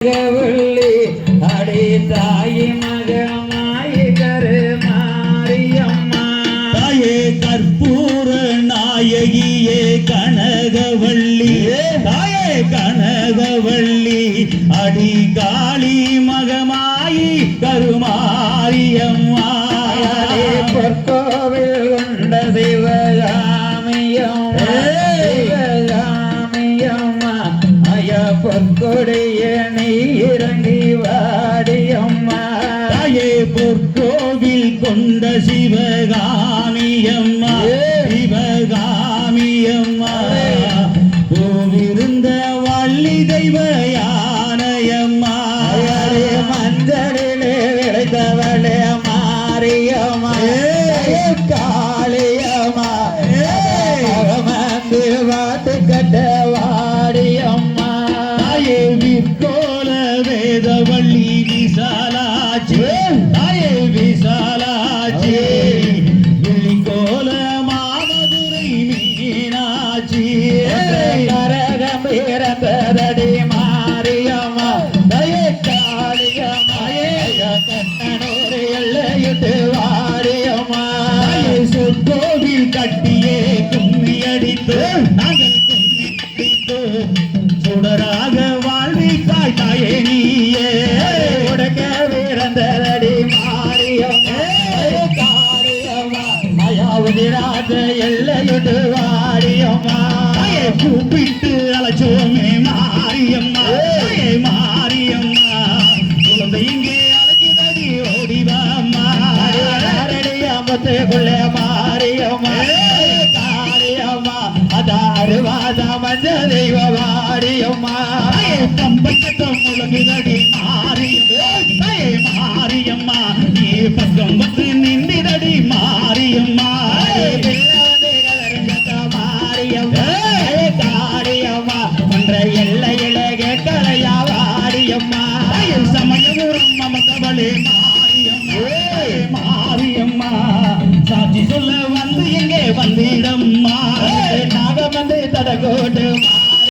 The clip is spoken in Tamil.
வள்ளி அடி தாயி மகமாயி கருமாரியம்மா தாயே கற்பூர நாயகியே கனகவள்ளி தாயே கனகவள்ளி அடி காளி மகமாயி கருமாரியம்மா பொற்கோவில் கொண்ட சிவகாமியம்மா சிவகாமியம்மா ஐயா பொற்கொடைய நீ இறங்கி வாடியம்மா தாயே பொற்கோவில் கொண்ட சிவகாமியம்மா சிவகாமியம்மா கோவிருந்த வள்ளி தெய்வ யானையம்மா மஞ்சளிலே விளைத்தவளே மாரியம்மா காளியம்மா வந்து வாட்டு கட்ட வாடியம்மா தாயே விற்கோல வேதவள்ளி விசாலாச்சி தாயே விசாலாச்சி விழிக்கோல மாமதுரை மீனாட்சி கரகம் இறந்ததடி மாரியம்மா தயே காளியம்மா கண்ணனூர் எல்லையிட்டு வாடியம்மா கோவில் கட்டியே கும்மி அடித்து நாங்கள் கும்மி அடித்து சுடராக வாழ்விக்காய் தாயே நீயே உடக்க விறந்ததடி மாரியம்மா காளியம்மா அயாவதிராஜ எல்லையிட்டு வாடியம்மா கூப்பிட்டு அழைச்சோமே மாரியம்மா மாரியம்மா குழந்தை இங்கே அழைக்குதடி ஓடிவாம்மா அம்பத்துக்குள்ளே மாரியம்மா காளியம்மா அதாறுவாத மஞ்ச தெய்வ வாடியம்மா கம்பக்கட்டம் முழங்குதடி மாரியம்மா மாரியம்மா நீ பக்கம் வந்து நின்றிடடி மாரியம்மா காளியம்மா ஒன்ற எல்லையில கேட்கலையா வாடியம்மா சமயபுரம் மமதவளே மாரியம்மா மாரியம்மா சாட்சி சொல்ல வந்து எங்கே வந்திடம்